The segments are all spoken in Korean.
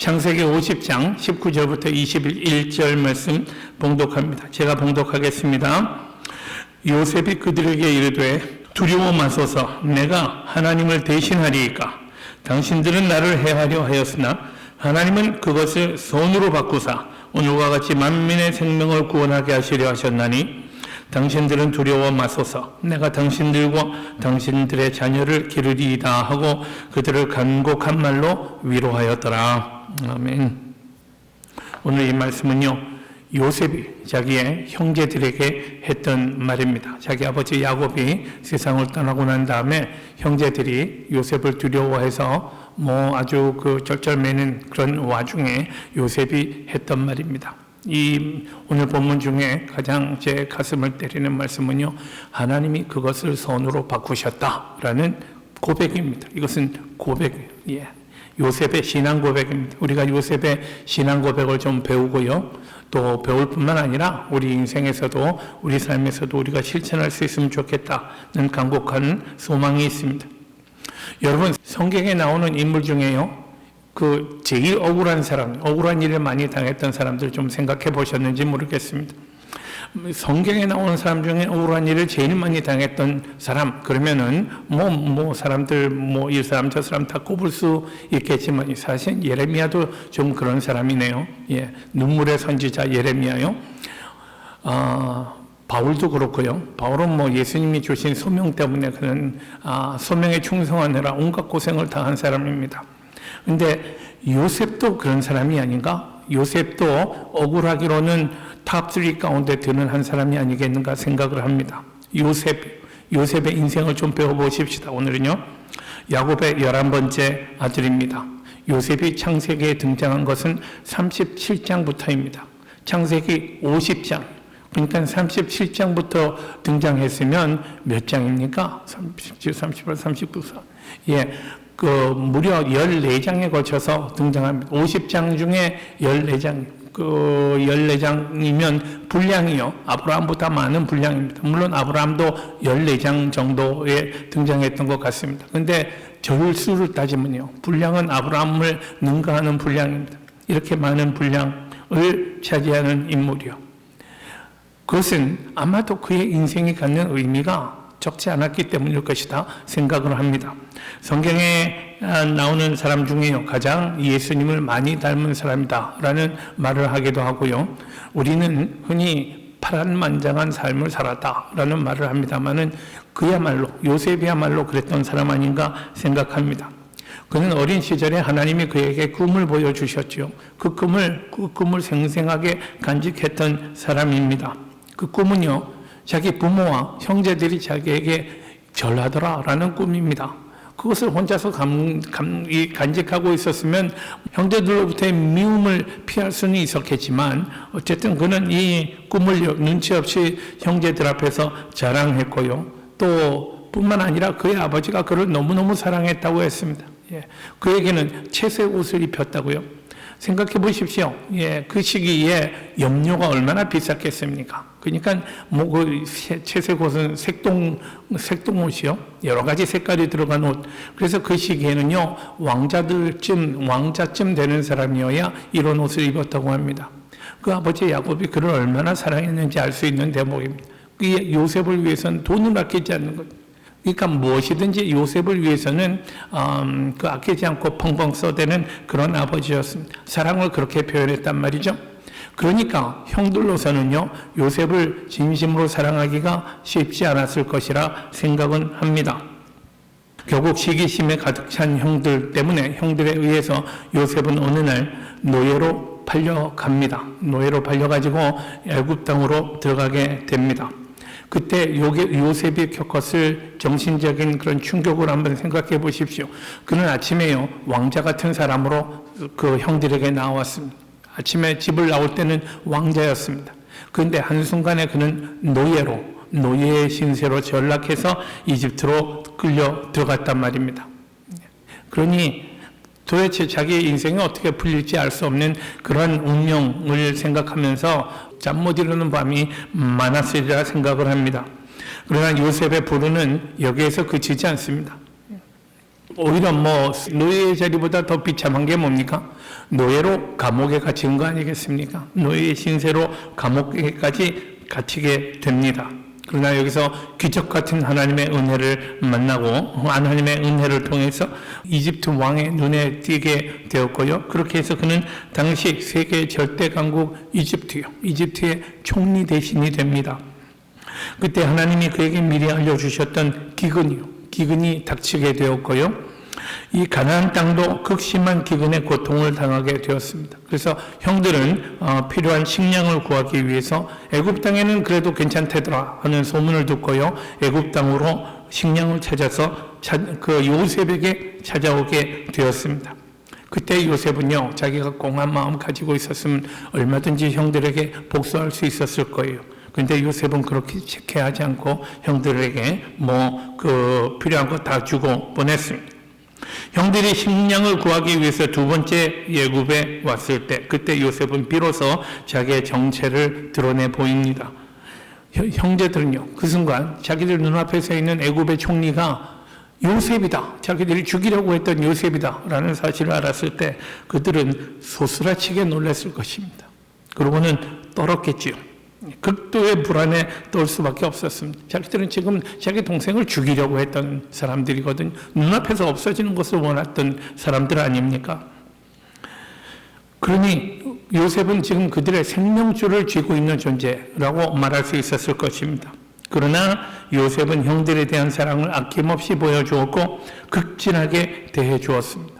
창세기 50장 19절부터 21절 말씀 봉독합니다. 제가 봉독하겠습니다. 요셉이 그들에게 이르되 두려워 마소서, 내가 하나님을 대신하리이까. 당신들은 나를 해하려 하였으나 하나님은 그것을 손으로 바꾸사 오늘과 같이 만민의 생명을 구원하게 하시려 하셨나니 당신들은 두려워 마소서, 내가 당신들과 당신들의 자녀를 기르리이다 하고 그들을 간곡한 말로 위로하였더라. 아멘. 오늘 이 말씀은요, 요셉이 자기의 형제들에게 했던 말입니다. 자기 아버지 야곱이 세상을 떠나고 난 다음에 형제들이 요셉을 두려워해서 아주 쩔쩔매는 그런 와중에 요셉이 했던 말입니다. 이 오늘 본문 중에 가장 제 가슴을 때리는 말씀은요, 하나님이 그것을 선으로 바꾸셨다라는 고백입니다. 이것은 고백이에요. 요셉의 신앙 고백입니다. 우리가 요셉의 신앙 고백을 좀 배우고요, 또 배울 뿐만 아니라 우리 인생에서도 우리 삶에서도 우리가 실천할 수 있으면 좋겠다는 간곡한 소망이 있습니다. 여러분, 성경에 나오는 인물 중에요, 제일 억울한 사람, 억울한 일을 많이 당했던 사람들 좀 생각해 보셨는지 모르겠습니다. 성경에 나오는 사람 중에 억울한 일을 제일 많이 당했던 사람, 그러면은 사람들 이 사람 저 사람 다 꼽을 수 있겠지만 사실 예레미야도 좀 그런 사람이네요. 예, 눈물의 선지자 예레미야요. 바울도 그렇고요. 바울은 예수님이 주신 소명 때문에 그런 소명에 충성하느라 온갖 고생을 당한 사람입니다. 근데 요셉도 그런 사람이 아닌가? 요셉도 억울하기로는 탑3 가운데 드는 한 사람이 아니겠는가 생각을 합니다. 요셉의 인생을 좀 배워보십시다. 오늘은요, 야곱의 11번째 아들입니다. 요셉이 창세기에 등장한 것은 37장부터입니다. 창세기 50장, 그러니까 37장부터 등장했으면 몇 장입니까? 37, 38, 39, 4. 예, 무려 14장에 걸쳐서 등장합니다. 50장 중에 14장, 14장이면 분량이요, 아브라함보다 많은 분량입니다. 물론 아브라함도 14장 정도에 등장했던 것 같습니다. 그런데 절수를 따지면요, 분량은 아브라함을 능가하는 분량입니다. 이렇게 많은 분량을 차지하는 인물이요. 그것은 아마도 그의 인생이 갖는 의미가 적지 않았기 때문일 것이다 생각을 합니다. 성경에 나오는 사람 중에요, 가장 예수님을 많이 닮은 사람이다 라는 말을 하기도 하고요, 우리는 흔히 파란만장한 삶을 살았다 라는 말을 합니다만은 그야말로 요셉이야말로 그랬던 사람 아닌가 생각합니다. 그는 어린 시절에 하나님이 그에게 꿈을 보여주셨죠. 그 꿈을 생생하게 간직했던 사람입니다. 그 꿈은요, 자기 부모와 형제들이 자기에게 절하더라라는 꿈입니다. 그것을 혼자서 간직하고 있었으면 형제들로부터의 미움을 피할 수는 있었겠지만 어쨌든 그는 이 꿈을 눈치 없이 형제들 앞에서 자랑했고요, 또 뿐만 아니라 그의 아버지가 그를 너무너무 사랑했다고 했습니다. 예, 그에게는 채색 옷을 입혔다고요. 생각해 보십시오. 예, 그 시기에 염료가 얼마나 비쌌겠습니까? 그러니까 채색 옷은 색동 옷이요, 여러 가지 색깔이 들어간 옷. 그래서 그 시기에는요, 왕자쯤 되는 사람이어야 이런 옷을 입었다고 합니다. 그 아버지 야곱이 그를 얼마나 사랑했는지 알 수 있는 대목입니다. 그 요셉을 위해서는 돈을 아끼지 않는 것. 그러니까 무엇이든지 요셉을 위해서는 아끼지 않고 펑펑 써대는 그런 아버지였습니다. 사랑을 그렇게 표현했단 말이죠. 그러니까 형들로서는요, 요셉을 진심으로 사랑하기가 쉽지 않았을 것이라 생각은 합니다. 결국 시기심에 가득 찬 형들 때문에 형들에 의해서 요셉은 어느 날 노예로 팔려갑니다. 노예로 팔려가지고 애굽 땅으로 들어가게 됩니다. 그때 요셉이 겪었을 정신적인 그런 충격을 한번 생각해 보십시오. 그는 아침에요, 왕자 같은 사람으로 그 형들에게 나왔습니다. 아침에 집을 나올 때는 왕자였습니다. 그런데 한순간에 그는 노예의 신세로 전락해서 이집트로 끌려 들어갔단 말입니다. 그러니 도대체 자기의 인생이 어떻게 풀릴지 알 수 없는 그런 운명을 생각하면서 잠 못 이루는 밤이 많았으리라 생각을 합니다. 그러나 요셉의 불운은 여기에서 그치지 않습니다. 오히려 뭐 노예의 자리보다 더 비참한 게 뭡니까? 노예로 감옥에 갇힌 거 아니겠습니까? 노예의 신세로 감옥에까지 갇히게 됩니다. 그러나 여기서 기적 같은 하나님의 은혜를 만나고 하나님의 은혜를 통해서 이집트 왕의 눈에 띄게 되었고요. 그렇게 해서 그는 당시 세계 절대 강국 이집트의 총리 대신이 됩니다. 그때 하나님이 그에게 미리 알려주셨던 기근이 닥치게 되었고요. 이 가나안 땅도 극심한 기근의 고통을 당하게 되었습니다. 그래서 형들은 필요한 식량을 구하기 위해서 애굽 땅에는 그래도 괜찮다더라 하는 소문을 듣고요. 애굽 땅으로 식량을 찾아서 그 요셉에게 찾아오게 되었습니다. 그때 요셉은요, 자기가 공한 마음 가지고 있었으면 얼마든지 형들에게 복수할 수 있었을 거예요. 근데 요셉은 그렇게 체크하지 않고 형들에게 필요한 거 다 주고 보냈습니다. 형들이 식량을 구하기 위해서 두 번째 애굽에 왔을 때, 그때 요셉은 비로소 자기의 정체를 드러내 보입니다. 형제들은요, 그 순간 자기들 눈앞에 있는 애굽의 총리가 요셉이다, 자기들이 죽이려고 했던 요셉이다 라는 사실을 알았을 때 그들은 소스라치게 놀랐을 것입니다. 그러고는 떨었겠지요. 극도의 불안에 떨 수밖에 없었습니다. 자기들은 지금 자기 동생을 죽이려고 했던 사람들이거든요. 눈앞에서 없어지는 것을 원했던 사람들 아닙니까? 그러니 요셉은 지금 그들의 생명줄을 쥐고 있는 존재라고 말할 수 있었을 것입니다. 그러나 요셉은 형들에 대한 사랑을 아낌없이 보여주었고 극진하게 대해 주었습니다.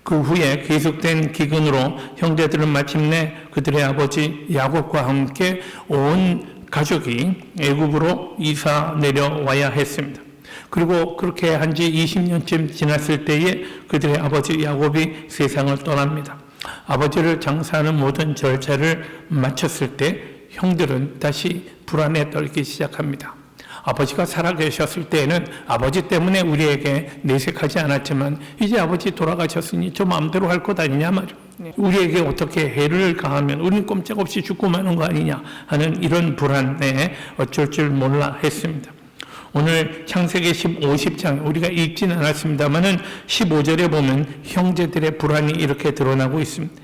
그 후에 계속된 기근으로 형제들은 마침내 그들의 아버지 야곱과 함께 온 가족이 애굽으로 이사 내려와야 했습니다. 그리고 그렇게 한 지 20년쯤 지났을 때에 그들의 아버지 야곱이 세상을 떠납니다. 아버지를 장사하는 모든 절차를 마쳤을 때 형들은 다시 불안에 떨기 시작합니다. 아버지가 살아계셨을 때에는 아버지 때문에 우리에게 내색하지 않았지만 이제 아버지 돌아가셨으니 저 마음대로 할 것 아니냐 말이야. 우리에게 어떻게 해를 가하면 우리는 꼼짝없이 죽고 마는 거 아니냐 하는 이런 불안에 어쩔 줄 몰라 했습니다. 오늘 창세기 50장 우리가 읽지는 않았습니다만은 15절에 보면 형제들의 불안이 이렇게 드러나고 있습니다.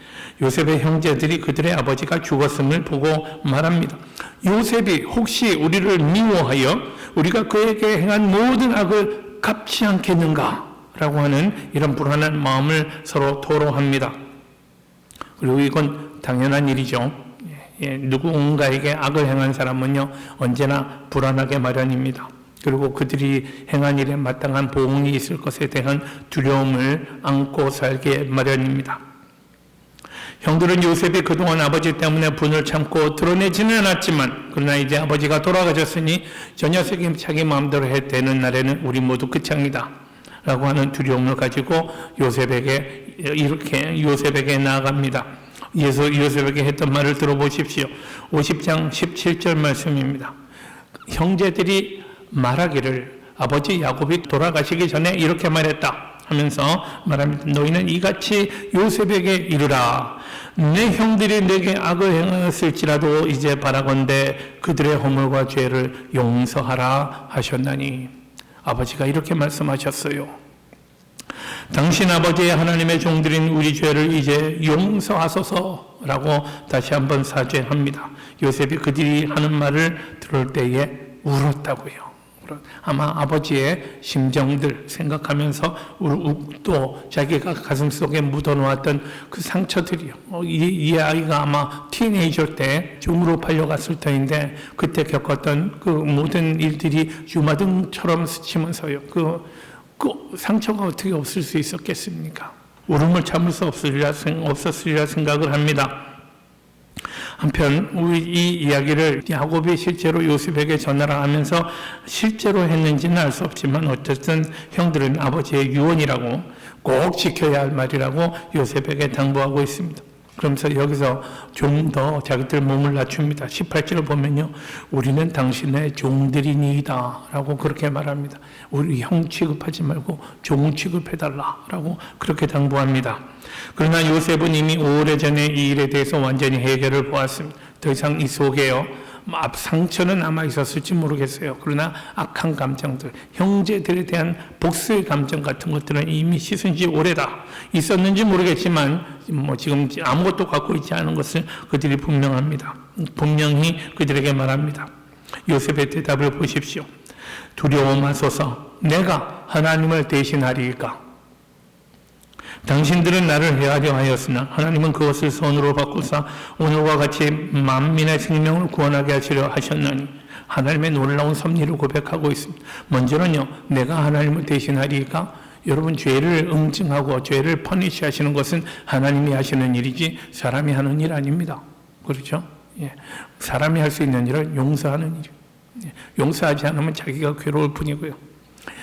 요셉의 형제들이 그들의 아버지가 죽었음을 보고 말합니다. 요셉이 혹시 우리를 미워하여 우리가 그에게 행한 모든 악을 갚지 않겠는가? 라고 하는 이런 불안한 마음을 서로 토로합니다. 그리고 이건 당연한 일이죠. 누군가에게 악을 행한 사람은요, 언제나 불안하게 마련입니다. 그리고 그들이 행한 일에 마땅한 보응이 있을 것에 대한 두려움을 안고 살게 마련입니다. 형들은 요셉이 그동안 아버지 때문에 분을 참고 드러내지는 않았지만 그러나 이제 아버지가 돌아가셨으니 저 녀석이 자기 마음대로 되는 날에는 우리 모두 끝장이다 라고 하는 두려움을 가지고 요셉에게 나아갑니다. 요셉에게 했던 말을 들어보십시오. 50장 17절 말씀입니다. 형제들이 말하기를 아버지 야곱이 돌아가시기 전에 이렇게 말했다 하면서 말합니다. 너희는 이같이 요셉에게 이르라. 내 형들이 내게 악을 행하였을지라도 이제 바라건대 그들의 허물과 죄를 용서하라 하셨나니. 아버지가 이렇게 말씀하셨어요. 당신 아버지의 하나님의 종들인 우리 죄를 이제 용서하소서라고 다시 한번 사죄합니다. 요셉이 그들이 하는 말을 들을 때에 울었다고요. 아마 아버지의 심정들 생각하면서 또 자기가 가슴속에 묻어놓았던 그 상처들이요. 이 아이가 아마 티네이저 때 중으로 팔려갔을 터인데 그때 겪었던 그 모든 일들이 주마등처럼 스치면서요. 그 상처가 어떻게 없을 수 있었겠습니까? 울음을 참을 수 없었으리라 생각을 합니다. 한편 이 이야기를 야곱이 실제로 요셉에게 전하라 하면서 실제로 했는지는 알 수 없지만 어쨌든 형들은 아버지의 유언이라고 꼭 지켜야 할 말이라고 요셉에게 당부하고 있습니다. 그러면서 여기서 좀 더 자기들 몸을 낮춥니다. 18절을 보면요. 우리는 당신의 종들이니이다 라고 그렇게 말합니다. 우리 형 취급하지 말고 종 취급해달라 라고 그렇게 당부합니다. 그러나 요셉은 이미 오래전에 이 일에 대해서 완전히 해결을 보았습니다. 더 이상 이 속에요. 앞 상처는 남아 있었을지 모르겠어요. 그러나 악한 감정들, 형제들에 대한 복수의 감정 같은 것들은 이미 씻은 지 오래다. 있었는지 모르겠지만 지금 아무것도 갖고 있지 않은 것을 그들이 분명합니다. 분명히 그들에게 말합니다. 요셉의 대답을 보십시오. 두려워 마소서. 내가 하나님을 대신하리이까. 당신들은 나를 해하려 하였으나 하나님은 그것을 선으로 바꾸사 오늘과 같이 만민의 생명을 구원하게 하시려 하셨나니 하나님의 놀라운 섭리를 고백하고 있습니다. 먼저는요, 내가 하나님을 대신하리이까. 여러분, 죄를 응징하고 죄를 퍼니시 하시는 것은 하나님이 하시는 일이지 사람이 하는 일 아닙니다. 그렇죠? 예. 사람이 할 수 있는 일은 용서하는 일이에요. 예. 용서하지 않으면 자기가 괴로울 뿐이고요.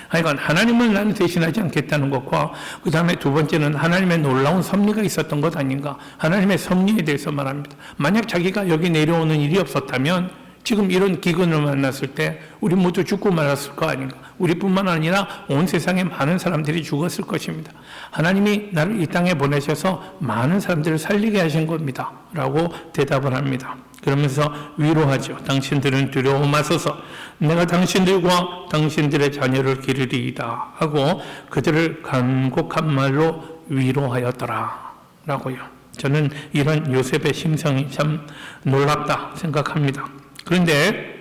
하여간 하나님을 나는 대신하지 않겠다는 것과 그 다음에 두 번째는 하나님의 놀라운 섭리가 있었던 것 아닌가. 하나님의 섭리에 대해서 말합니다. 만약 자기가 여기 내려오는 일이 없었다면 지금 이런 기근을 만났을 때 우리 모두 죽고 말았을 거 아닌가. 우리뿐만 아니라 온 세상에 많은 사람들이 죽었을 것입니다. 하나님이 나를 이 땅에 보내셔서 많은 사람들을 살리게 하신 겁니다. 라고 대답을 합니다. 그러면서 위로하죠. 당신들은 두려워 마소서. 내가 당신들과 당신들의 자녀를 기르리이다 하고 그들을 간곡한 말로 위로하였더라 라고요. 저는 이런 요셉의 심성이 참 놀랍다 생각합니다. 그런데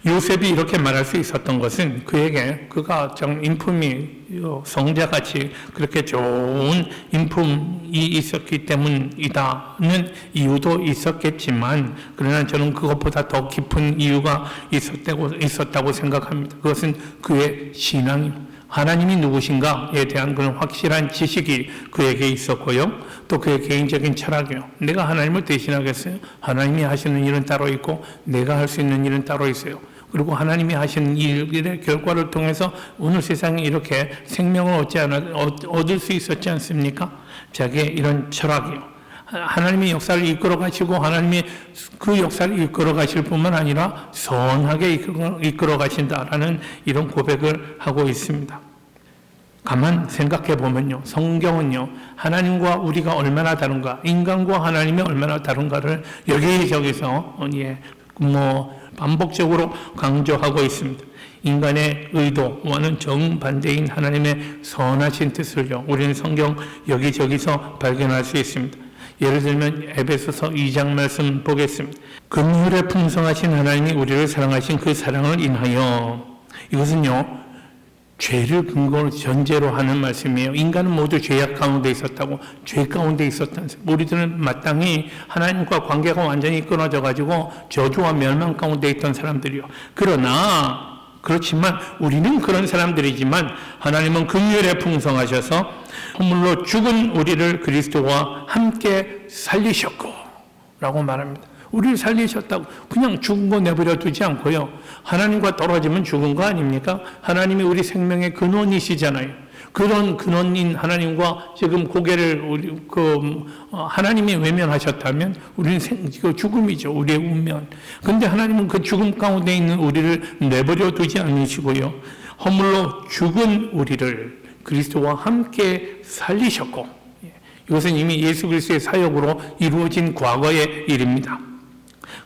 요셉이 이렇게 말할 수 있었던 것은 그가 좀 인품이 성자같이 그렇게 좋은 인품이 있었기 때문이다는 이유도 있었겠지만, 그러나 저는 그것보다 더 깊은 이유가 있었다고 생각합니다. 그것은 그의 신앙입니다. 하나님이 누구신가에 대한 그런 확실한 지식이 그에게 있었고요. 또 그의 개인적인 철학이요. 내가 하나님을 대신하겠어요? 하나님이 하시는 일은 따로 있고 내가 할 수 있는 일은 따로 있어요. 그리고 하나님이 하시는 일의 결과를 통해서 오늘 세상에 이렇게 생명을 얻을 수 있었지 않습니까? 자기의 이런 철학이요. 하나님이 역사를 이끌어 가시고 하나님이 그 역사를 이끌어 가실 뿐만 아니라 선하게 이끌어 가신다라는 이런 고백을 하고 있습니다. 가만 생각해 보면요, 성경은요, 하나님과 우리가 얼마나 다른가, 인간과 하나님이 얼마나 다른가를 여기저기서 반복적으로 강조하고 있습니다. 인간의 의도와는 정반대인 하나님의 선하신 뜻을요, 우리는 성경 여기저기서 발견할 수 있습니다. 예를 들면 에베소서 2장 말씀 보겠습니다. 긍휼에 풍성하신 하나님이 우리를 사랑하신 그 사랑을 인하여, 이것은요 죄를 근거로 전제로 하는 말씀이에요. 인간은 모두 죄악 가운데 있었다고, 죄 가운데 있었다는, 우리들은 마땅히 하나님과 관계가 완전히 끊어져 가지고 저주와 멸망 가운데 있던 사람들이요. 그렇지만 우리는 그런 사람들이지만 하나님은 긍휼에 풍성하셔서 허물로 죽은 우리를 그리스도와 함께 살리셨고 라고 말합니다. 우리를 살리셨다고 그냥 죽은 거 내버려 두지 않고요. 하나님과 떨어지면 죽은 거 아닙니까? 하나님이 우리 생명의 근원이시잖아요. 그런 근원인 하나님과 지금 고개를 하나님이 외면하셨다면 우리는 죽음이죠. 우리의 운명. 그런데 하나님은 그 죽음 가운데 있는 우리를 내버려 두지 않으시고요. 허물로 죽은 우리를 그리스도와 함께 살리셨고, 이것은 이미 예수 그리스도의 사역으로 이루어진 과거의 일입니다.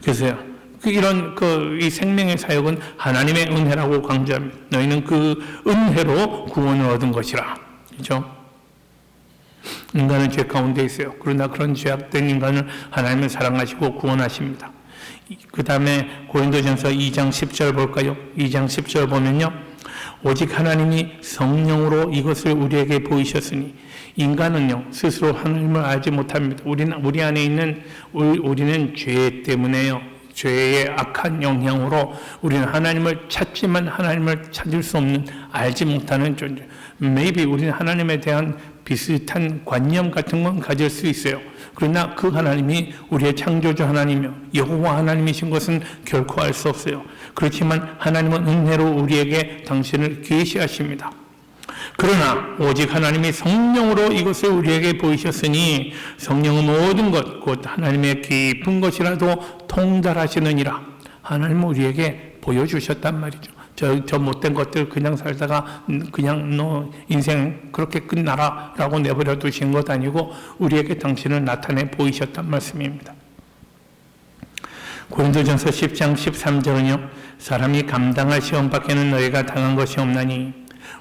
그래서요, 이 생명의 사역은 하나님의 은혜라고 강조합니다. 너희는 그 은혜로 구원을 얻은 것이라. 그렇죠? 인간은 죄 가운데 있어요. 그러나 그런 죄악된 인간을 하나님은 사랑하시고 구원하십니다. 그 다음에 고린도전서 2장 10절 볼까요? 2장 10절 보면요, 오직 하나님이 성령으로 이것을 우리에게 보이셨으니 인간은요 스스로 하나님을 알지 못합니다. 우리 안에 있는 우리는 죄 때문에요, 죄의 악한 영향으로 우리는 하나님을 찾지만 하나님을 찾을 수 없는, 알지 못하는 존재. maybe 우리는 하나님에 대한 비슷한 관념 같은 건 가질 수 있어요. 그러나 그 하나님이 우리의 창조주 하나님이요 여호와 하나님이신 것은 결코 알 수 없어요. 그렇지만 하나님은 은혜로 우리에게 당신을 계시하십니다. 그러나 오직 하나님이 성령으로 이것을 우리에게 보이셨으니 성령은 모든 것 곧 하나님의 깊은 것이라도 통달하시느니라. 하나님은 우리에게 보여주셨단 말이죠. 저 못된 것들 그냥 살다가 그냥 너 인생 그렇게 끝나라 라고 내버려 두신 것 아니고 우리에게 당신을 나타내 보이셨단 말씀입니다. 고린도전서 10장 13절은요. 사람이 감당할 시험 밖에는 너희가 당한 것이 없나니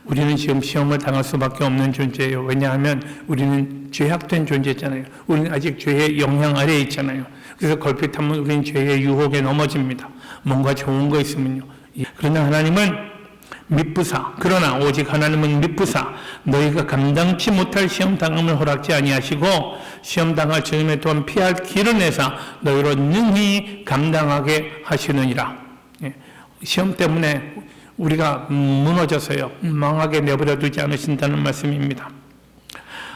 우리는 지금 시험을 당할 수밖에 없는 존재예요. 왜냐하면 우리는 죄악된 존재잖아요. 우리는 아직 죄의 영향 아래에 있잖아요. 그래서 걸핏하면 우리는 죄의 유혹에 넘어집니다. 뭔가 좋은 거 있으면요. 그러나 하나님은 그러나 오직 하나님은 미쁘사 너희가 감당치 못할 시험 당함을 허락지 아니하시고 시험 당할 즈음에 또한 피할 길을 내사 너희로 능히 감당하게 하시느니라. 시험 때문에 우리가 무너져서요 망하게 내버려 두지 않으신다는 말씀입니다.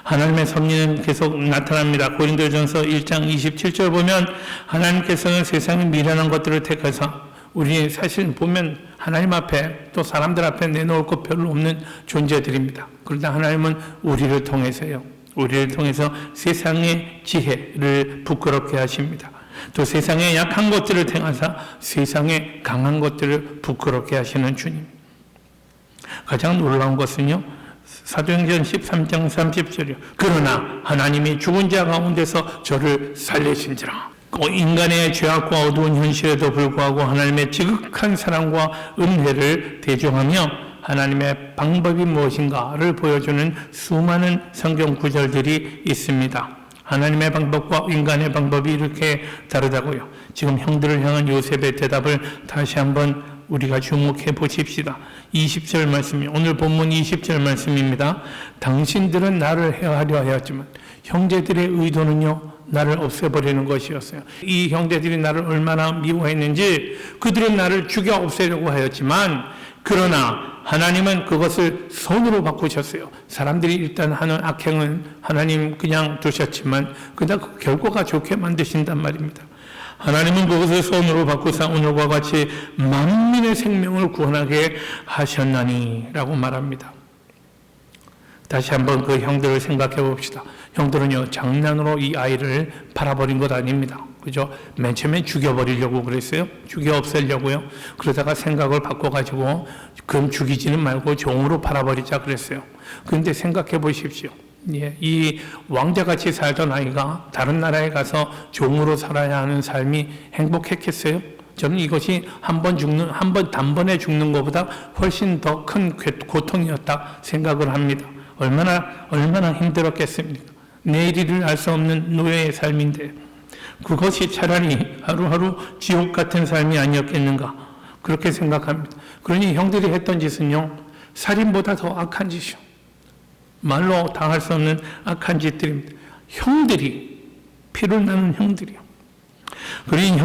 하나님의 섭리는 계속 나타납니다. 고린도전서 1장 27절 보면 하나님께서는 세상의 미련한 것들을 택하사 우리 사실 보면 하나님 앞에 또 사람들 앞에 내놓을 것 별로 없는 존재들입니다. 그러나 하나님은 우리를 통해서요. 우리를 통해서 세상의 지혜를 부끄럽게 하십니다. 또 세상의 약한 것들을 택하사 세상의 강한 것들을 부끄럽게 하시는 주님. 가장 놀라운 것은요. 사도행전 13장 30절이요. 그러나 하나님이 죽은 자 가운데서 저를 살리신지라. 인간의 죄악과 어두운 현실에도 불구하고 하나님의 지극한 사랑과 은혜를 대조하며 하나님의 방법이 무엇인가를 보여주는 수많은 성경 구절들이 있습니다. 하나님의 방법과 인간의 방법이 이렇게 다르다고요. 지금 형들을 향한 요셉의 대답을 다시 한번 우리가 주목해 보십시다. 20절 말씀이 오늘 본문 20절 말씀입니다. 당신들은 나를 해하려 하였지만 형제들의 의도는요. 나를 없애버리는 것이었어요. 이 형제들이 나를 얼마나 미워했는지 그들은 나를 죽여 없애려고 하였지만 그러나 하나님은 그것을 선으로 바꾸셨어요. 사람들이 일단 하는 악행은 하나님 그냥 두셨지만 그냥 그 결과가 좋게 만드신단 말입니다. 하나님은 그것을 선으로 바꾸사 오늘과 같이 만민의 생명을 구원하게 하셨나니 라고 말합니다. 다시 한번 그 형들을 생각해 봅시다. 형들은요, 장난으로 이 아이를 팔아버린 것 아닙니다. 그죠? 맨 처음에 죽여버리려고 그랬어요. 죽여 없애려고요. 그러다가 생각을 바꿔가지고, 그럼 죽이지는 말고 종으로 팔아버리자 그랬어요. 그런데 생각해 보십시오. 예, 이 왕자같이 살던 아이가 다른 나라에 가서 종으로 살아야 하는 삶이 행복했겠어요? 저는 이것이 한 번 단번에 죽는 것보다 훨씬 더 큰 고통이었다 생각을 합니다. 얼마나 힘들었겠습니까? 내일을 알 수 없는 노예의 삶인데 그것이 차라리 하루하루 지옥 같은 삶이 아니었겠는가 그렇게 생각합니다. 그러니 형들이 했던 짓은요 살인보다 더 악한 짓이요. 말로 다 할 수 없는 악한 짓들입니다. 형들이 피를 나눈 형들이요. 그러니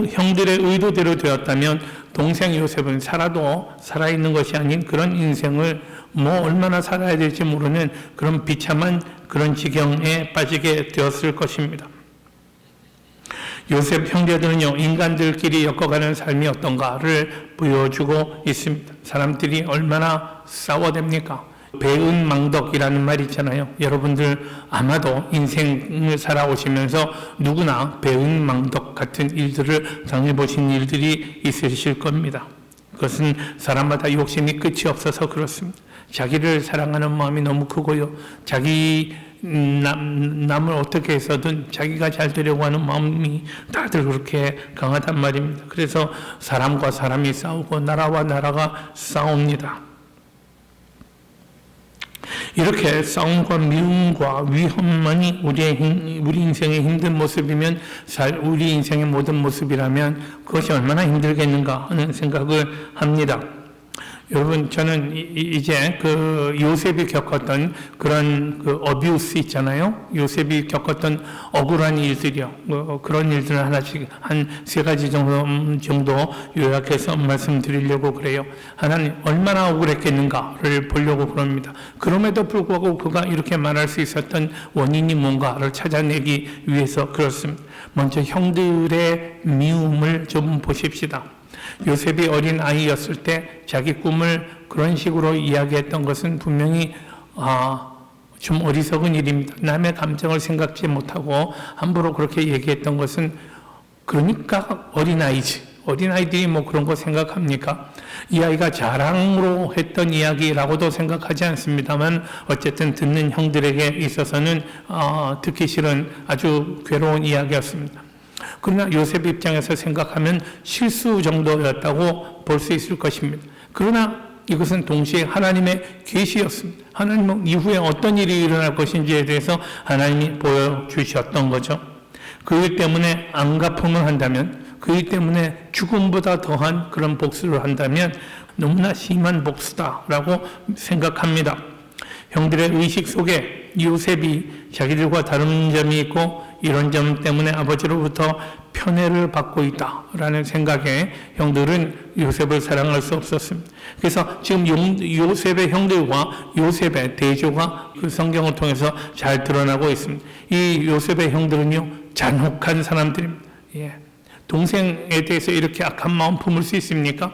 형들의 의도대로 되었다면 동생 요셉은 살아있는 것이 아닌 그런 인생을 얼마나 살아야 될지 모르는 그런 비참한 그런 지경에 빠지게 되었을 것입니다. 요셉 형제들은요, 인간들끼리 엮어가는 삶이 어떤가를 보여주고 있습니다. 사람들이 얼마나 싸워댑니까? 배은망덕이라는 말 있잖아요. 여러분들 아마도 인생을 살아오시면서 누구나 배은망덕 같은 일들을 당해보신 일들이 있으실 겁니다. 그것은 사람마다 욕심이 끝이 없어서 그렇습니다. 자기를 사랑하는 마음이 너무 크고요. 남을 어떻게 해서든 자기가 잘 되려고 하는 마음이 다들 그렇게 강하단 말입니다. 그래서 사람과 사람이 싸우고 나라와 나라가 싸웁니다. 이렇게 싸움과 미움과 위험만이 우리 인생의 힘든 모습이면 우리 인생의 모든 모습이라면 그것이 얼마나 힘들겠는가 하는 생각을 합니다. 여러분, 저는 이제 그 요셉이 겪었던 그런 그 어뷰스 있잖아요. 요셉이 겪었던 억울한 일들이요. 그런 일들을 하나씩 한 3가지 정도 요약해서 말씀드리려고 그래요. 하나님 얼마나 억울했겠는가를 보려고 그럽니다. 그럼에도 불구하고 그가 이렇게 말할 수 있었던 원인이 뭔가를 찾아내기 위해서 그렇습니다. 먼저 형들의 미움을 좀 보십시다. 요셉이 어린 아이였을 때 자기 꿈을 그런 식으로 이야기했던 것은 분명히 좀 어리석은 일입니다. 남의 감정을 생각지 못하고 함부로 그렇게 얘기했던 것은 그러니까 어린아이지. 어린아이들이 그런 거 생각합니까? 이 아이가 자랑으로 했던 이야기라고도 생각하지 않습니다만 어쨌든 듣는 형들에게 있어서는 듣기 싫은 아주 괴로운 이야기였습니다. 그러나 요셉 입장에서 생각하면 실수 정도였다고 볼 수 있을 것입니다. 그러나 이것은 동시에 하나님의 계시였습니다. 하나님은 이후에 어떤 일이 일어날 것인지에 대해서 하나님이 보여주셨던 거죠. 그 일 때문에 안갚음을 한다면, 그 일 때문에 죽음보다 더한 그런 복수를 한다면 너무나 심한 복수다라고 생각합니다. 형들의 의식 속에 요셉이 자기들과 다른 점이 있고 이런 점 때문에 아버지로부터 편애를 받고 있다라는 생각에 형들은 요셉을 사랑할 수 없었습니다. 그래서 지금 요셉의 형들과 요셉의 대조가 그 성경을 통해서 잘 드러나고 있습니다. 이 요셉의 형들은요, 잔혹한 사람들입니다. 예. 동생에 대해서 이렇게 악한 마음 품을 수 있습니까?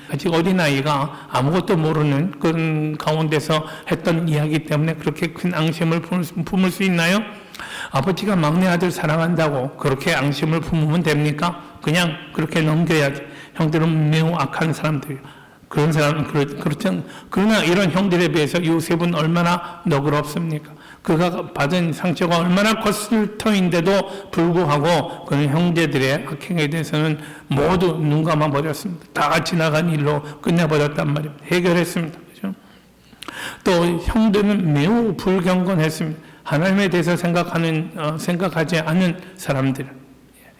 아직 어린아이가 아무것도 모르는 그런 가운데서 했던 이야기 때문에 그렇게 큰 앙심을 품을 수 있나요? 아버지가 막내 아들 사랑한다고 그렇게 앙심을 품으면 됩니까? 그냥 그렇게 넘겨야지. 형들은 매우 악한 사람들이에요. 그런 사람은 그렇죠. 그러나 이런 형들에 비해서 요셉은 얼마나 너그럽습니까? 그가 받은 상처가 얼마나 컸을 터인데도 불구하고 그는 형제들의 악행에 대해서는 모두 눈 감아 버렸습니다. 다 지나간 일로 끝내버렸단 말입니다. 해결했습니다. 그렇죠? 또 형들은 매우 불경건했습니다. 하나님에 대해서 생각하지 않은 사람들.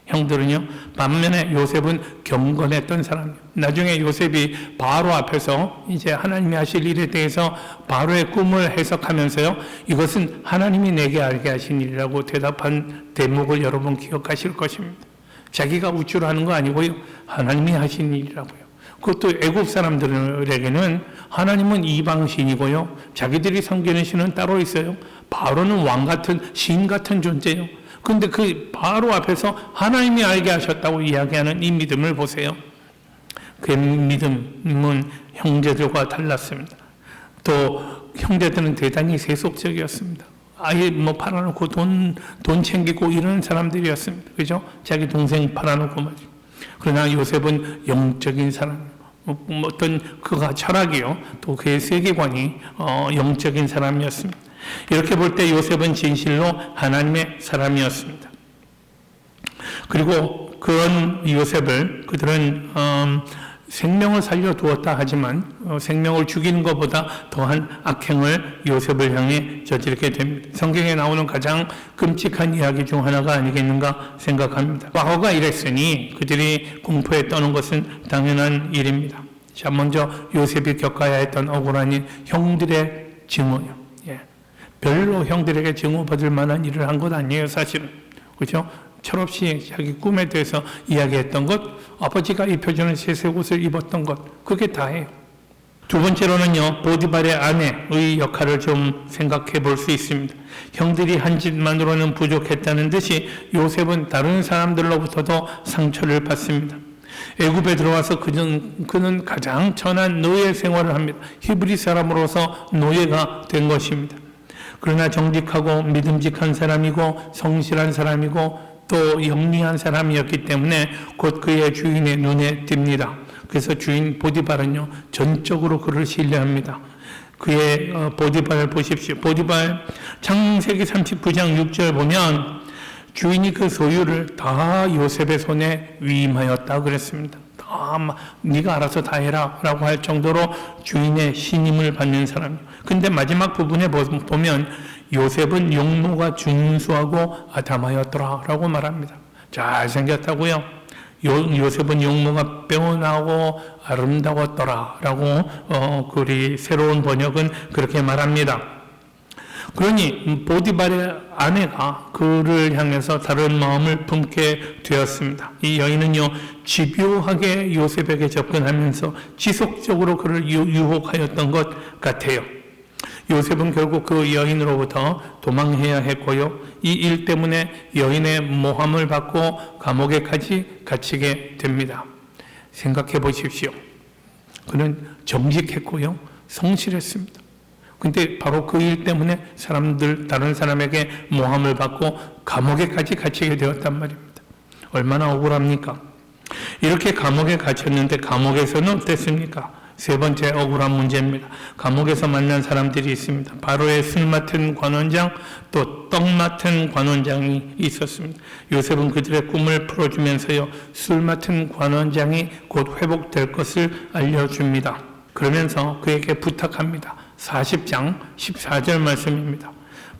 형들은요, 반면에 요셉은 경건했던 사람이에요. 나중에 요셉이 바로 앞에서 이제 하나님이 하실 일에 대해서 바로의 꿈을 해석하면서요, 이것은 하나님이 내게 알게 하신 일이라고 대답한 대목을 여러분 기억하실 것입니다. 자기가 우쭐하는 거 아니고요, 하나님이 하신 일이라고요. 그것도 애국 사람들에게는 하나님은 이방신이고요, 자기들이 섬기는 신은 따로 있어요. 바로는 왕 같은 신 같은 존재예요. 근데 그 바로 앞에서 하나님이 알게 하셨다고 이야기하는 이 믿음을 보세요. 그 믿음은 형제들과 달랐습니다. 또 형제들은 대단히 세속적이었습니다. 아예 팔아놓고 돈 챙기고 이러는 사람들이었습니다. 그죠? 자기 동생 팔아놓고 말이죠. 그러나 요셉은 영적인 사람, 어떤 그가 철학이요, 또 그의 세계관이 영적인 사람이었습니다. 이렇게 볼 때 요셉은 진실로 하나님의 사람이었습니다. 그리고 그런 요셉을 그들은 생명을 살려두었다 하지만 생명을 죽이는 것보다 더한 악행을 요셉을 향해 저지르게 됩니다. 성경에 나오는 가장 끔찍한 이야기 중 하나가 아니겠는가 생각합니다. 과거가 이랬으니 그들이 공포에 떠는 것은 당연한 일입니다. 자, 먼저 요셉이 겪어야 했던 억울한 일, 형들의 증오요. 별로 형들에게 증오받을 만한 일을 한 것 아니에요, 사실은. 그렇죠? 철없이 자기 꿈에 대해서 이야기했던 것, 아버지가 입혀주는 새 옷을 입었던 것, 그게 다예요. 두 번째로는요, 보디발의 아내의 역할을 좀 생각해 볼 수 있습니다. 형들이 한 짓만으로는 부족했다는 듯이 요셉은 다른 사람들로부터도 상처를 받습니다. 애굽에 들어와서 그는 가장 천한 노예 생활을 합니다. 히브리 사람으로서 노예가 된 것입니다. 그러나 정직하고 믿음직한 사람이고 성실한 사람이고 또 영리한 사람이었기 때문에 곧 그의 주인의 눈에 띕니다. 그래서 주인 보디발은요, 전적으로 그를 신뢰합니다. 그의 보디발을 보십시오. 보디발 창세기 39장 6절 보면 주인이 그 소유를 다 요셉의 손에 위임하였다 그랬습니다. 네가 알아서 다 해라 라고 할 정도로 주인의 신임을 받는 사람. 근데 마지막 부분에 보면 요셉은 용모가 준수하고 아담하였더라 라고 말합니다. 잘생겼다고요. 요셉은 용모가 빼어나고 아름다웠더라 라고 글이 새로운 번역은 그렇게 말합니다. 그러니 보디발의 아내가 그를 향해서 다른 마음을 품게 되었습니다. 이 여인은요, 집요하게 요셉에게 접근하면서 지속적으로 그를 유혹하였던 것 같아요. 요셉은 결국 그 여인으로부터 도망해야 했고요, 이 일 때문에 여인의 모함을 받고 감옥에까지 갇히게 됩니다. 생각해 보십시오. 그는 정직했고요, 성실했습니다. 근데 바로 그 일 때문에 다른 사람에게 모함을 받고 감옥에까지 갇히게 되었단 말입니다. 얼마나 억울합니까? 이렇게 감옥에 갇혔는데 감옥에서는 어땠습니까? 세 번째 억울한 문제입니다. 감옥에서 만난 사람들이 있습니다. 바로의 술 맡은 관원장, 또 떡 맡은 관원장이 있었습니다. 요셉은 그들의 꿈을 풀어주면서요, 술 맡은 관원장이 곧 회복될 것을 알려줍니다. 그러면서 그에게 부탁합니다. 40장 14절 말씀입니다.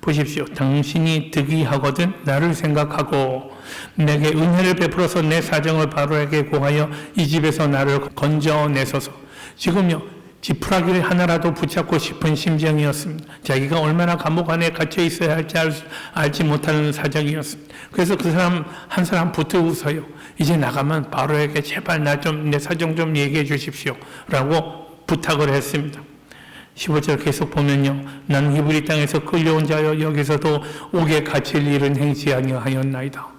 보십시오. 당신이 득이하거든 나를 생각하고 내게 은혜를 베풀어서 내 사정을 바로에게 고하여 이 집에서 나를 건져내소서. 지금요, 지푸라기를 하나라도 붙잡고 싶은 심정이었습니다. 자기가 얼마나 감옥 안에 갇혀 있어야 할지 알지 못하는 사정이었습니다. 그래서 그 사람 한 사람 붙들고서요, 이제 나가면 바로에게 제발 내 사정 좀 얘기해 주십시오 라고 부탁을 했습니다. 15절 계속 보면요, 나는 히브리 땅에서 끌려온 자여 여기서도 옥에 갇힐 일은 행치 아니하였나이다.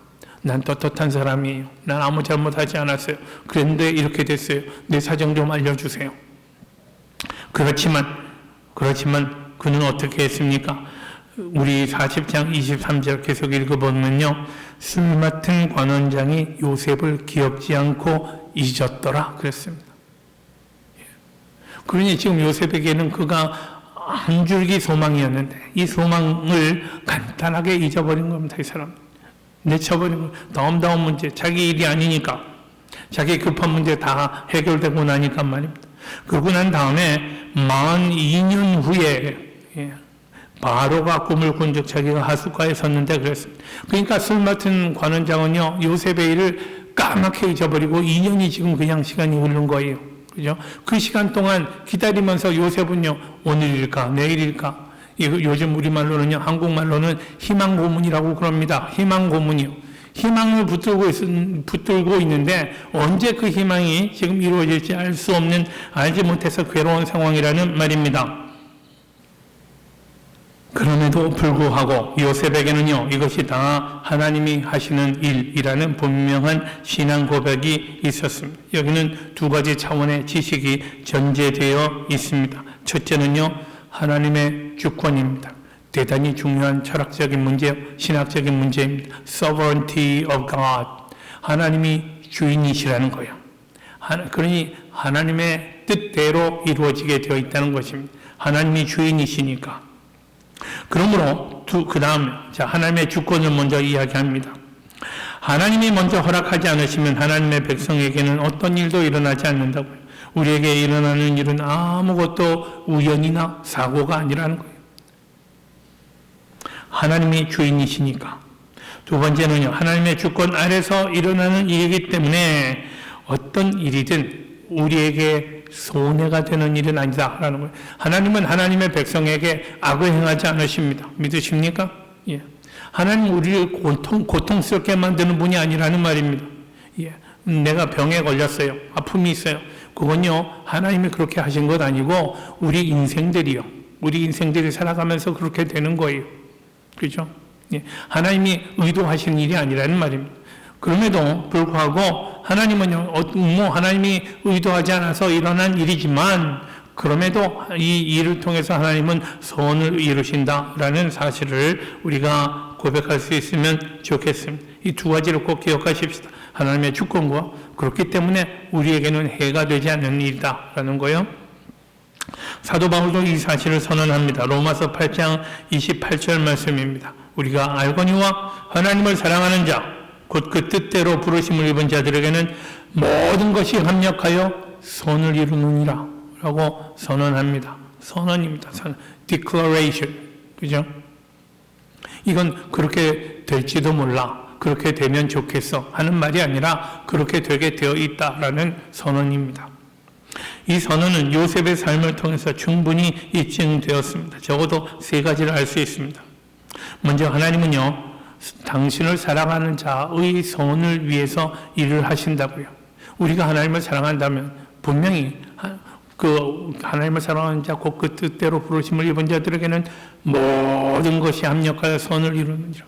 난 떳떳한 사람이에요. 난 아무 잘못하지 않았어요. 그런데 이렇게 됐어요. 내 사정 좀 알려주세요. 그렇지만 그는 어떻게 했습니까? 우리 40장 23절 계속 읽어보면요, 술 맡은 관원장이 요셉을 기억지 않고 잊었더라 그랬습니다. 그러니 지금 요셉에게는 그가 한 줄기 소망이었는데 이 소망을 간단하게 잊어버린 겁니다. 이 사람 내쳐버린 거. 다음 문제, 자기 일이 아니니까, 자기 급한 문제 다 해결되고 나니까 말입니다. 그러고 난 다음에 42년 후에 바로가 꿈을 꾼 적 자기가 하숫가에 섰는데 그랬습니다. 그러니까 술 맡은 관원장은요, 요셉의 일을 까맣게 잊어버리고 2년이 지금 그냥 시간이 흐른 거예요. 그죠? 그 시간 동안 기다리면서 요셉은요, 오늘일까, 내일일까, 이거 요즘 우리말로는요, 한국말로는 희망 고문이라고 그럽니다. 희망 고문이요. 희망을 붙들고 있는데 언제 그 희망이 지금 이루어질지 알 수 없는, 알지 못해서 괴로운 상황이라는 말입니다. 그럼에도 불구하고 요셉에게는요, 이것이 다 하나님이 하시는 일이라는 분명한 신앙 고백이 있었습니다. 여기는 두 가지 차원의 지식이 전제되어 있습니다. 첫째는요, 하나님의 주권입니다. 대단히 중요한 철학적인 문제, 신학적인 문제입니다. Sovereignty of God. 하나님이 주인이시라는 거예요. 그러니 하나님의 뜻대로 이루어지게 되어 있다는 것입니다. 하나님이 주인이시니까. 그러므로 그 다음 하나님의 주권을 먼저 이야기합니다. 하나님이 먼저 허락하지 않으시면 하나님의 백성에게는 어떤 일도 일어나지 않는다고요. 우리에게 일어나는 일은 아무것도 우연이나 사고가 아니라는 거예요. 하나님이 주인이시니까. 두 번째는요, 하나님의 주권 아래서 일어나는 일이기 때문에 어떤 일이든 우리에게 손해가 되는 일은 아니다라는 거예요. 하나님은 하나님의 백성에게 악을 행하지 않으십니다. 믿으십니까? 예. 하나님 우리를 고통스럽게 만드는 분이 아니라는 말입니다. 예. 내가 병에 걸렸어요. 아픔이 있어요. 그건요, 하나님이 그렇게 하신 것 아니고 우리 인생들이 살아가면서 그렇게 되는 거예요. 그렇죠? 예. 하나님이 의도하신 일이 아니라는 말입니다. 그럼에도 불구하고 하나님은요, 하나님이 의도하지 않아서 일어난 일이지만 그럼에도 이 일을 통해서 하나님은 선을 이루신다라는 사실을 우리가 고백할 수 있으면 좋겠습니다. 이 두 가지를 꼭 기억하십시다. 하나님의 주권과 그렇기 때문에 우리에게는 해가 되지 않는 일이다라는 거예요. 사도 바울도 이 사실을 선언합니다. 로마서 8장 28절 말씀입니다. 우리가 알거니와 하나님을 사랑하는 자 곧 그 뜻대로 부르심을 입은 자들에게는 모든 것이 합력하여 선을 이루느니라 라고 선언합니다. 선언입니다. declaration. 그죠? 이건 그렇게 될지도 몰라, 그렇게 되면 좋겠어 하는 말이 아니라 그렇게 되게 되어 있다라는 선언입니다. 이 선언은 요셉의 삶을 통해서 충분히 입증되었습니다. 적어도 세 가지를 알 수 있습니다. 먼저 하나님은요, 당신을 사랑하는 자의 선을 위해서 일을 하신다고요. 우리가 하나님을 사랑한다면 분명히 하나님을 사랑하는 자 곧 그 뜻대로 부르심을 입은 자들에게는 모든 것이 합력하여 선을 이루느니라.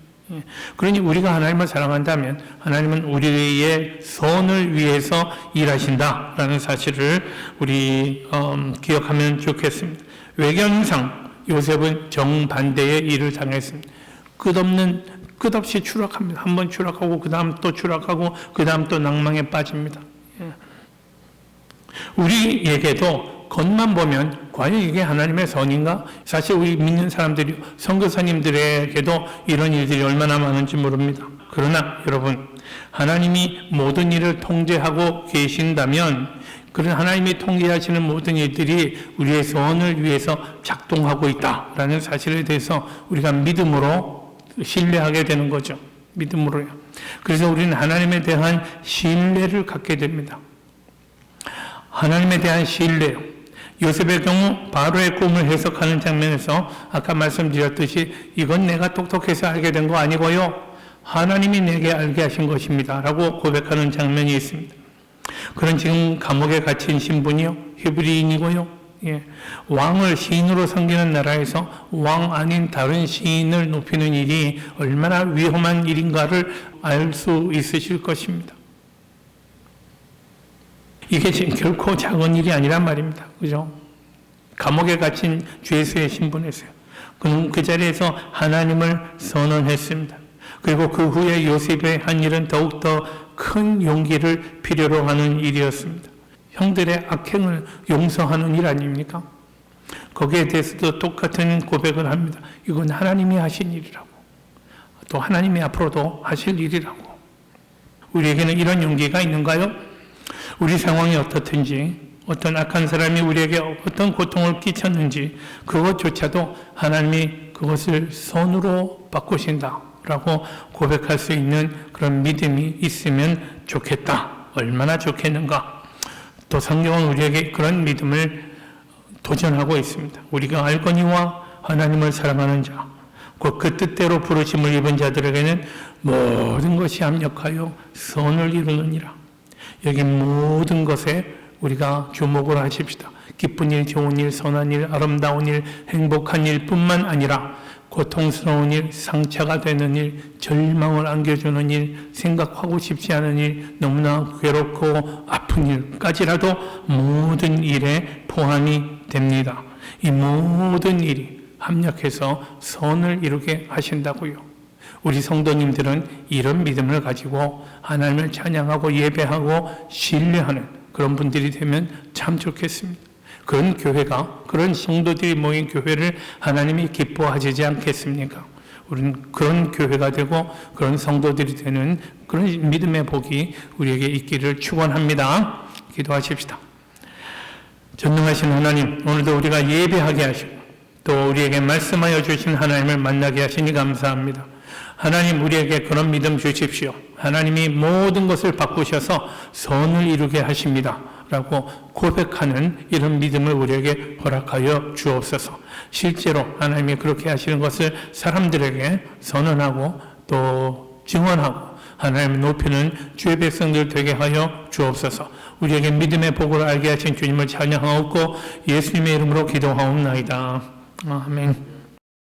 그러니 우리가 하나님을 사랑한다면 하나님은 우리의 선을 위해서 일하신다라는 사실을 우리 기억하면 좋겠습니다. 외경상 요셉은 정반대의 일을 당했습니다. 끝없이 추락합니다. 한 번 추락하고 그 다음 또 추락하고 그 다음 또 낭망에 빠집니다. 우리에게도 겉만 보면 과연 이게 하나님의 선인가? 사실 우리 믿는 사람들이 선교사님들에게도 이런 일들이 얼마나 많은지 모릅니다. 그러나 여러분, 하나님이 모든 일을 통제하고 계신다면 그런 하나님이 통제하시는 모든 일들이 우리의 소원을 위해서 작동하고 있다라는 사실에 대해서 우리가 믿음으로 신뢰하게 되는 거죠. 믿음으로요. 그래서 우리는 하나님에 대한 신뢰를 갖게 됩니다. 하나님에 대한 신뢰요. 요셉의 경우 바로의 꿈을 해석하는 장면에서 아까 말씀드렸듯이 이건 내가 똑똑해서 알게 된 거 아니고요. 하나님이 내게 알게 하신 것입니다. 라고 고백하는 장면이 있습니다. 그런 지금 감옥에 갇힌 신분이요. 히브리인이고요. 예. 왕을 시인으로 섬기는 나라에서 왕 아닌 다른 시인을 높이는 일이 얼마나 위험한 일인가를 알 수 있으실 것입니다. 이게 지금 결코 작은 일이 아니란 말입니다. 그죠? 감옥에 갇힌 죄수의 신분에서요. 그는 그 자리에서 하나님을 선언했습니다. 그리고 그 후에 요셉의 한 일은 더욱더 큰 용기를 필요로 하는 일이었습니다. 형들의 악행을 용서하는 일 아닙니까? 거기에 대해서도 똑같은 고백을 합니다. 이건 하나님이 하신 일이라고. 또 하나님이 앞으로도 하실 일이라고. 우리에게는 이런 용기가 있는가요? 우리 상황이 어떻든지, 어떤 악한 사람이 우리에게 어떤 고통을 끼쳤는지 그것조차도 하나님이 그것을 선으로 바꾸신다라고 고백할 수 있는 그런 믿음이 있으면 좋겠다. 얼마나 좋겠는가. 또 성경은 우리에게 그런 믿음을 도전하고 있습니다. 우리가 알거니와 하나님을 사랑하는 자, 곧 그 뜻대로 부르심을 입은 자들에게는 모든 것이 합력하여 선을 이루느니라. 여기 모든 것에 우리가 주목을 하십시다. 기쁜 일, 좋은 일, 선한 일, 아름다운 일, 행복한 일뿐만 아니라 고통스러운 일, 상처가 되는 일, 절망을 안겨주는 일, 생각하고 싶지 않은 일, 너무나 괴롭고 아픈 일까지라도 모든 일에 포함이 됩니다. 이 모든 일이 합력해서 선을 이루게 하신다고요. 우리 성도님들은 이런 믿음을 가지고 하나님을 찬양하고 예배하고 신뢰하는 그런 분들이 되면 참 좋겠습니다. 그런 교회가, 그런 성도들이 모인 교회를 하나님이 기뻐하시지 않겠습니까? 우리는 그런 교회가 되고 그런 성도들이 되는 그런 믿음의 복이 우리에게 있기를 축원합니다. 기도하십시다. 전능하신 하나님, 오늘도 우리가 예배하게 하시고 또 우리에게 말씀하여 주신 하나님을 만나게 하시니 감사합니다. 하나님, 우리에게 그런 믿음 주십시오. 하나님이 모든 것을 바꾸셔서 선을 이루게 하십니다. 라고 고백하는 이런 믿음을 우리에게 허락하여 주옵소서. 실제로 하나님이 그렇게 하시는 것을 사람들에게 선언하고 또 증언하고 하나님을 높이는 주의 백성들 되게 하여 주옵소서. 우리에게 믿음의 복을 알게 하신 주님을 찬양하옵고 예수님의 이름으로 기도하옵나이다. 아멘.